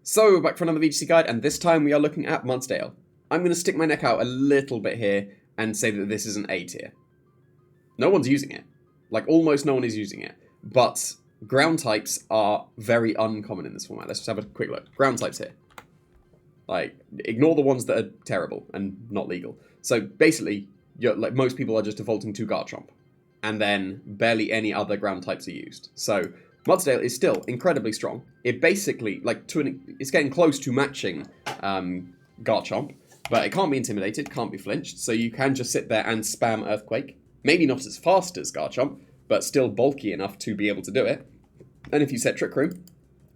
So, back for another VGC guide, and this time we are looking at Mudsdale. I'm going to stick my neck out a little bit here and say that this is an A tier. No one's using it. Like, almost no one is using it. But ground types are very uncommon in this format. Let's just have a quick look. Ground types here. Like, ignore the ones that are terrible and not legal. So, basically, like most people are just defaulting to Garchomp. And then barely any other ground types are used. So, Mudsdale is still incredibly strong. It basically, it's getting close to matching Garchomp, but it can't be intimidated, can't be flinched, so you can just sit there and spam Earthquake. Maybe not as fast as Garchomp, but still bulky enough to be able to do it. And if you set Trick Room,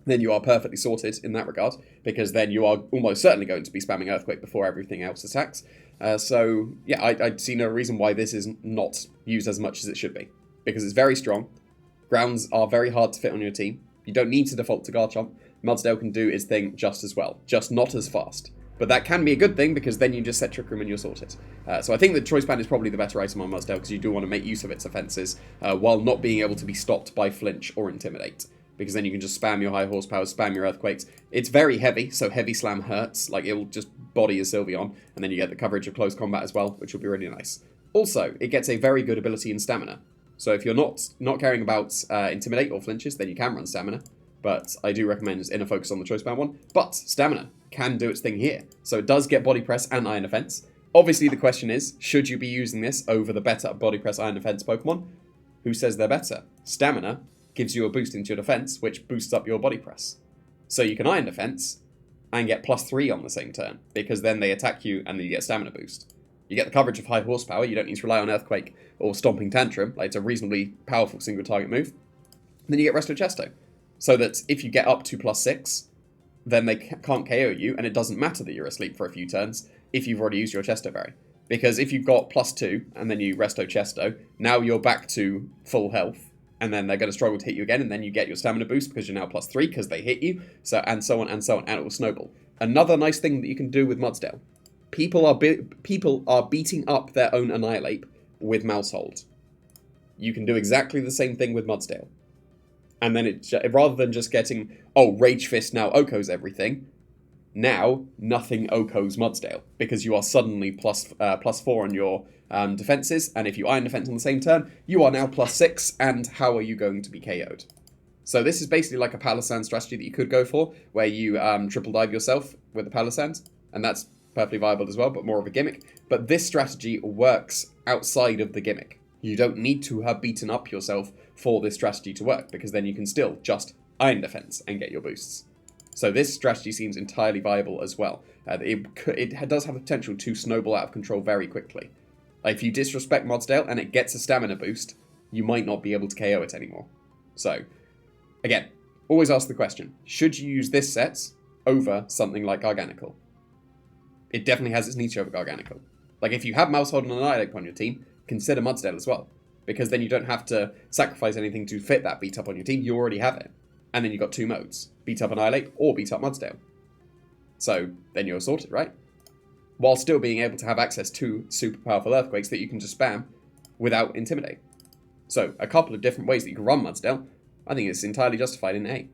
then you are perfectly sorted in that regard, because then you are almost certainly going to be spamming Earthquake before everything else attacks. So, yeah, I see no reason why this is not used as much as it should be, because it's very strong. Grounds are very hard to fit on your team. You don't need to default to Garchomp. Mudsdale can do its thing just as well, just not as fast. But that can be a good thing, because then you just set Trick Room and you're sorted. So I think the Choice Band is probably the better item on Mudsdale, because you do want to make use of its offenses, while not being able to be stopped by Flinch or Intimidate. Because then you can just spam your high horsepower, spam your Earthquakes. It's very heavy, so Heavy Slam hurts. Like, it'll just body your Sylveon, and then you get the coverage of close combat as well, which will be really nice. Also, it gets a very good ability in Stamina. So if you're not caring about Intimidate or Flinches, then you can run Stamina. But I do recommend Inner Focus on the Choice Band one. But Stamina can do its thing here. So it does get Body Press and Iron Defense. Obviously the question is, should you be using this over the better Body Press Iron Defense Pokemon? Who says they're better? Stamina gives you a boost into your defense, which boosts up your Body Press. So you can Iron Defense and get +3 on the same turn, because then they attack you and then you get Stamina boost. You get the coverage of high horsepower, you don't need to rely on Earthquake or Stomping Tantrum, like it's a reasonably powerful single target move. And then you get Resto Chesto, so that if you get up to +6, then they can't KO you, and it doesn't matter that you're asleep for a few turns if you've already used your Chesto Berry. Because if you've got +2, and then you Resto Chesto, now you're back to full health, and then they're going to struggle to hit you again, and then you get your Stamina boost because you're now +3 because they hit you, and so on, and it will snowball. Another nice thing that you can do with Mudsdale. People are beating up their own Annihilate with Mouse Hold. You can do exactly the same thing with Mudsdale. And then rather than just getting, oh, Rage Fist now Oko's everything, now nothing Oko's Mudsdale, because you are suddenly +4 on your defenses, and if you Iron Defense on the same turn, you are now +6, and how are you going to be KO'd? So this is basically like a Palisand strategy that you could go for, where you triple dive yourself with the Palisand, and that's perfectly viable as well, but more of a gimmick. But this strategy works outside of the gimmick. You don't need to have beaten up yourself for this strategy to work, because then you can still just Iron Defense and get your boosts. So this strategy seems entirely viable as well. It does have the potential to snowball out of control very quickly. If you disrespect Mudsdale and it gets a Stamina boost, you might not be able to KO it anymore. So, again, always ask the question, should you use this set over something like Garganical? It definitely has its niche over Garganical. Like, if you have Mousehold and Annihilate on your team, consider Mudsdale as well. Because then you don't have to sacrifice anything to fit that beat up on your team, you already have it. And then you've got two modes, beat up Annihilate or beat up Mudsdale. So, then you're sorted, right? While still being able to have access to super powerful Earthquakes that you can just spam without Intimidate. So, a couple of different ways that you can run Mudsdale, I think it's entirely justified in A.